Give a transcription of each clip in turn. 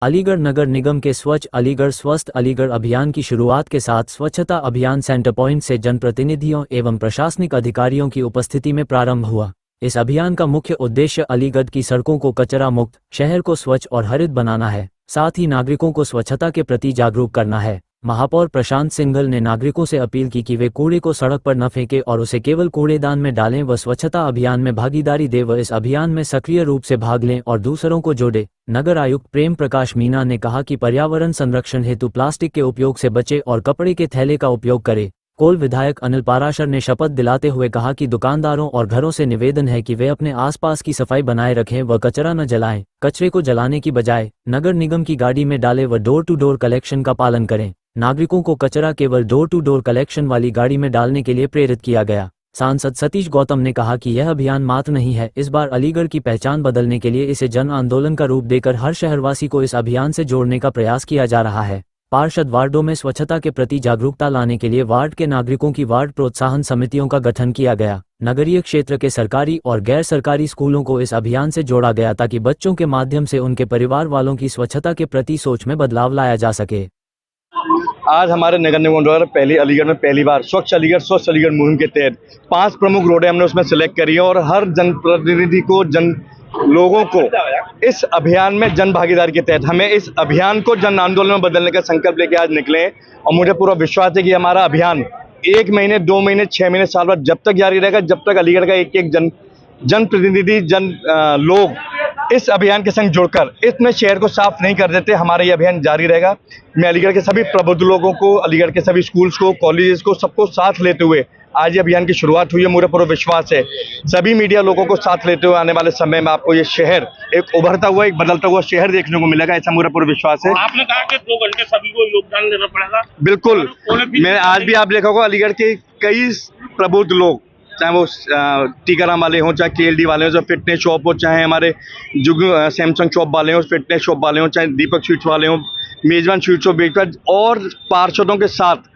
अलीगढ़ नगर निगम के स्वच्छ अलीगढ़ स्वस्थ अलीगढ़ अभियान की शुरुआत के साथ स्वच्छता अभियान सेंटर पॉइंट से जनप्रतिनिधियों एवं प्रशासनिक अधिकारियों की उपस्थिति में प्रारंभ हुआ। इस अभियान का मुख्य उद्देश्य अलीगढ़ की सड़कों को कचरा मुक्त, शहर को स्वच्छ और हरित बनाना है, साथ ही नागरिकों को स्वच्छता के प्रति जागरूक करना है। महापौर प्रशांत सिंघल ने नागरिकों से अपील की कि वे कूड़े को सड़क पर न फेंकें और उसे केवल कूड़ेदान में डालें व स्वच्छता अभियान में भागीदारी दें व इस अभियान में सक्रिय रूप से भाग लें और दूसरों को जोड़ें। नगर आयुक्त प्रेम प्रकाश मीना ने कहा कि पर्यावरण संरक्षण हेतु प्लास्टिक के उपयोग से बचें और कपड़े के थैले का उपयोग करें। कोल विधायक अनिल पाराशर ने शपथ दिलाते हुए कहा कि दुकानदारों और घरों से निवेदन है कि वे अपने आसपास की सफाई बनाए रखें व कचरा न जलाएं, कचरे को जलाने की बजाय नगर निगम की गाड़ी में डालें व डोर टू डोर कलेक्शन का पालन करें। नागरिकों को कचरा केवल डोर टू डोर कलेक्शन वाली गाड़ी में डालने के लिए प्रेरित किया गया। सांसद सतीश गौतम ने कहा कि यह अभियान मात्र नहीं है, इस बार अलीगढ़ की पहचान बदलने के लिए इसे जन आंदोलन का रूप देकर हर शहरवासी को इस अभियान से जोड़ने का प्रयास किया जा रहा है। पार्षद वार्डों में स्वच्छता के प्रति जागरूकता लाने के लिए वार्ड के नागरिकों की वार्ड प्रोत्साहन समितियों का गठन किया गया। नगरीय क्षेत्र के सरकारी और गैर सरकारी स्कूलों को इस अभियान से जोड़ा गया ताकि बच्चों के माध्यम से उनके परिवार वालों की स्वच्छता के प्रति सोच में बदलाव लाया जा सके। आज हमारे नगर निगम द्वारा अलीगढ़ में पहली बार स्वच्छ अलीगढ़ मुहिम के तहत 5 प्रमुख रोडें हमने उसमें सेलेक्ट करी है और हर जनप्रतिनिधि को लोगों को इस अभियान में जन भागीदारी के तहत हमें इस अभियान को जन आंदोलन में बदलने का संकल्प लेके आज निकले हैं। और मुझे पूरा विश्वास है कि हमारा अभियान 1 महीने 2 महीने 6 महीने साल भर जब तक जारी रहेगा, जब तक अलीगढ़ का एक जनप्रतिनिधि लोग इस अभियान के संग जुड़कर इसमें शहर को साफ नहीं कर देते, हमारा ये अभियान जारी रहेगा। मैं अलीगढ़ के सभी प्रबुद्ध लोगों को, अलीगढ़ के सभी स्कूल्स को, कॉलेजेस को, सबको साथ लेते हुए आज ये अभियान की शुरुआत हुई है। मुझे पूरा विश्वास है सभी मीडिया लोगों को साथ लेते हुए आने वाले समय में आपको ये शहर एक उभरता हुआ, एक बदलता हुआ शहर देखने को मिलेगा, ऐसा मुझे पूरा विश्वास है। आपने कहा कि 2 घंटे सभी को योगदान देना पड़ेगा। बिल्कुल, मैं आज भी आप देखा होगा अलीगढ़ के कई प्रबुद्ध लोग, चाहे वो टीकाराम वाले हों, चाहे KLD वाले हों, चाहे फिटनेस शॉप हो, चाहे हमारे सैमसंग शॉप वाले हों, फिटनेस शॉप वाले हों, चाहे दीपक स्वीट्स वाले हों, मेजबान स्वीट्स हो बेचकर और पार्षदों के साथ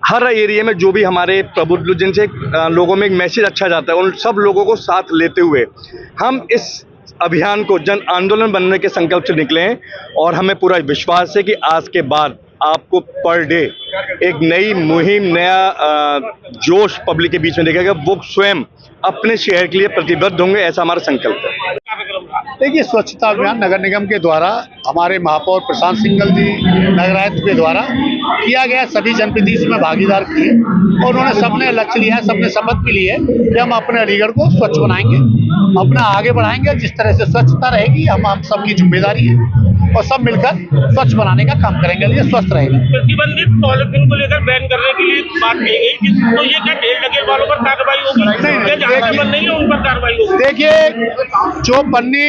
हर एरिया में जो भी हमारे प्रबुद्ध जिनसे लोगों में एक मैसेज अच्छा जाता है, उन सब लोगों को साथ लेते हुए हम इस अभियान को जन आंदोलन बनने के संकल्प से निकले हैं। और हमें पूरा विश्वास है कि आज के बाद आपको पर डे एक नई मुहिम, नया जोश पब्लिक के बीच में दिखेगा। वो स्वयं अपने शहर के लिए प्रतिबद्ध होंगे, ऐसा हमारा संकल्प है। देखिए, स्वच्छता अभियान नगर निगम के द्वारा हमारे महापौर प्रशांत सिंघल जी नगर आयुक्त के द्वारा किया गया, सभी जनप्रतिनिधि इसमें भागीदार किए और उन्होंने सबने लक्ष्य लिया है, सबने शपथ भी ली है कि हम अपने अलीगढ़ को स्वच्छ बनाएंगे, अपना आगे बढ़ाएंगे। जिस तरह से स्वच्छता रहेगी हम सबकी जिम्मेदारी है और सब मिलकर स्वच्छ बनाने का काम करेंगे, लिए स्वस्थ रहेगा। प्रतिबंधित पॉलिथीन को लेकर बैन करने के लिए बात कही गई, तो ये क्या ढेर लगे वालों पर कार्रवाई होगी? नहीं है उन पर कार्रवाई होगी। देखिए, जो पन्नी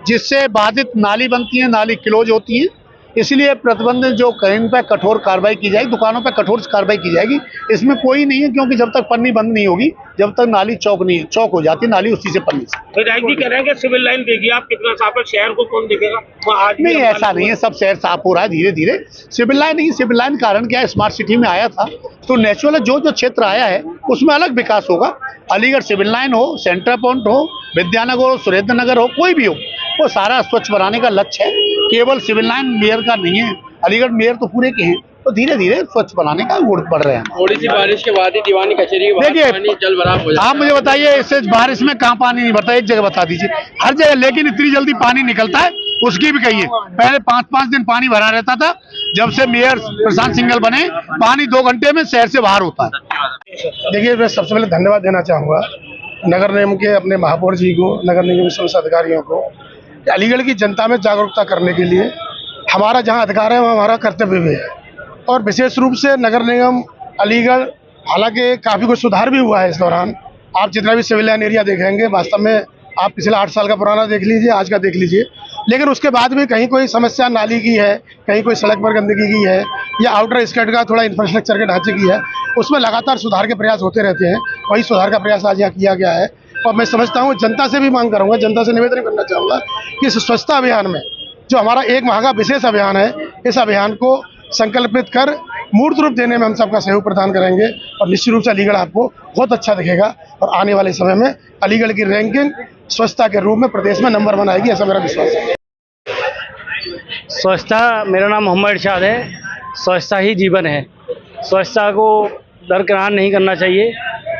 जिससे बाधित नाली बनती है, नाली क्लोज होती है, इसलिए प्रतिबंधित जो कहीं पर कठोर कार्रवाई की जाएगी, दुकानों पर कठोर कार्रवाई की जाएगी। इसमें कोई नहीं है, क्योंकि जब तक पन्नी बंद नहीं होगी, जब तक नाली चौक हो जाती नाली उसी से पन्नी से। विधायक जी कह रहे हैं कि सिविल लाइन देखिए आप कितना साफ है, शहर को कौन देखेगा? नहीं, ऐसा नहीं है, सब शहर साफ हो रहा है धीरे धीरे। सिविल लाइन नहीं, सिविल लाइन कारण क्या है, स्मार्ट सिटी में आया था तो नेचुरल जो क्षेत्र आया है उसमें अलग विकास होगा। अलीगढ़ सिविल लाइन हो, सेंटर पॉइंट हो, विद्यानगर हो, सुरेंद्र नगर हो, कोई भी हो, वो सारा स्वच्छ बनाने का लक्ष्य है। केवल सिविल लाइन मेयर का नहीं है, अलीगढ़ मेयर तो पूरे के हैं, तो धीरे धीरे स्वच्छ बनाने का वोट बढ़ रहे हैं। थोड़ी सी बारिश के बाद ही दीवानी कचहरी देखिए जल भराव हो जाता है। आप मुझे बताइए, इससे बारिश में कहाँ पानी नहीं भरता? एक जगह बता दीजिए, हर जगह, लेकिन इतनी जल्दी पानी निकलता है उसकी भी कहिए। पहले 5-5 दिन पानी भरा रहता था, जब से मेयर प्रशांत सिंघल बने पानी 2 घंटे में शहर से बाहर होता है। देखिए, मैं सबसे पहले धन्यवाद देना चाहूँगा नगर निगम के अपने महापौर जी को, नगर निगम के समस्त अधिकारियों को, अलीगढ़ की जनता में जागरूकता करने के लिए हमारा जहां अधिकार है वहाँ हमारा कर्तव्य भी है। और विशेष रूप से नगर निगम अलीगढ़, हालांकि काफ़ी कुछ सुधार भी हुआ है इस दौरान। आप जितना भी सिविल लाइन एरिया देखेंगे, वास्तव में आप पिछला 8 साल का पुराना देख लीजिए, आज का देख लीजिए, लेकिन उसके बाद भी कहीं कोई समस्या नाली की है, कहीं कोई सड़क पर गंदगी की है, या आउटर स्कर्ट का थोड़ा इंफ्रास्ट्रक्चर के ढांचे की है, उसमें लगातार सुधार के प्रयास होते रहते हैं। वही सुधार का प्रयास आज यहाँ किया गया है। और मैं समझता हूँ, जनता से भी मांग करूँगा, जनता से निवेदन करना चाहूँगा कि इस स्वच्छता अभियान में जो हमारा 1 माह का विशेष अभियान है, इस अभियान को संकल्पित कर मूर्त रूप देने में हम सबका सहयोग प्रदान करेंगे और निश्चित रूप से अलीगढ़ आपको बहुत अच्छा दिखेगा और आने वाले समय में अलीगढ़ की रैंकिंग स्वच्छता के रूप में प्रदेश में नंबर 1 आएगी, ऐसा मेरा विश्वास है। स्वच्छता, मेरा नाम मोहम्मद इरशाद है। स्वच्छता ही जीवन है। स्वच्छता को दरकिनार नहीं करना चाहिए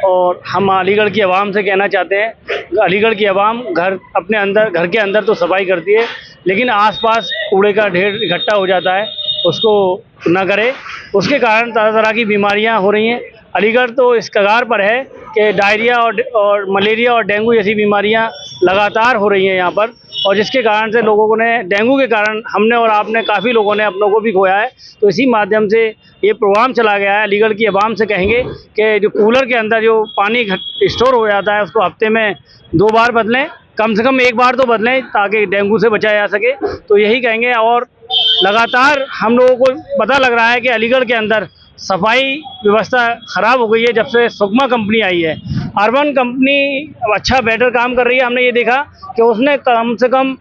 और हम अलीगढ़ की आवाम से कहना चाहते हैं, अलीगढ़ की आवाम घर के अंदर तो सफाई करती है, लेकिन आसपास कूड़े का ढेर इकट्ठा हो जाता है, उसको ना करे। उसके कारण तरह तरह की बीमारियां हो रही हैं। अलीगढ़ तो इस कगार पर है कि डायरिया और मलेरिया और डेंगू जैसी बीमारियां लगातार हो रही हैं यहाँ पर, और जिसके कारण से लोगों ने, डेंगू के कारण हमने और आपने, काफ़ी लोगों ने अपनों को भी खोया है। तो इसी माध्यम से ये प्रोग्राम चला गया है। अलीगढ़ की आवाम से कहेंगे कि जो कूलर के अंदर जो पानी स्टोर हो जाता है उसको हफ्ते में 2 बार बदलें, कम से कम 1 बार तो बदलें, ताकि डेंगू से बचाया जा सके। तो यही कहेंगे। और लगातार हम लोगों को पता लग रहा है कि अलीगढ़ के अंदर सफाई व्यवस्था ख़राब हो गई है जब से सुकमा कंपनी आई है। अर्बन कंपनी अच्छा बेटर काम कर रही है। हमने ये देखा कि उसने कम से कम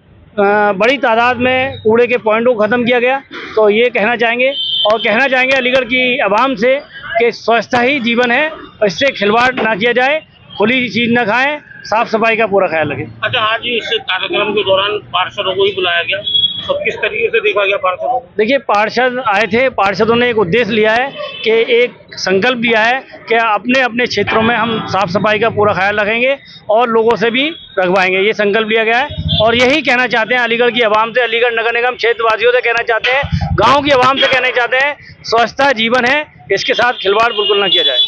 बड़ी तादाद में कूड़े के पॉइंटों को ख़त्म किया गया। तो ये कहना चाहेंगे अलीगढ़ की आवाम से कि स्वच्छता ही जीवन है, इससे खिलवाड़ ना किया जाए, खुली चीज़ न खाएं, साफ़ सफाई का पूरा ख्याल रखें। अच्छा, आज इस कार्यक्रम के दौरान पार्षदों को ही बुलाया गया, तो किस तरीके से देखा गया पार्षदों को? देखिए, पार्षद आए थे। पार्षदों ने एक उद्देश्य लिया है कि एक संकल्प लिया है कि अपने अपने क्षेत्रों में हम साफ सफाई का पूरा ख्याल रखेंगे और लोगों से भी रखवाएंगे। ये संकल्प लिया गया है और यही कहना चाहते हैं अलीगढ़ की आवाम से, अलीगढ़ नगर निगम क्षेत्रवासियों से कहना चाहते हैं, गाँव की आवाम से कहना चाहते हैं, स्वच्छता जीवन है, इसके साथ खिलवाड़ बिल्कुल ना किया जाए।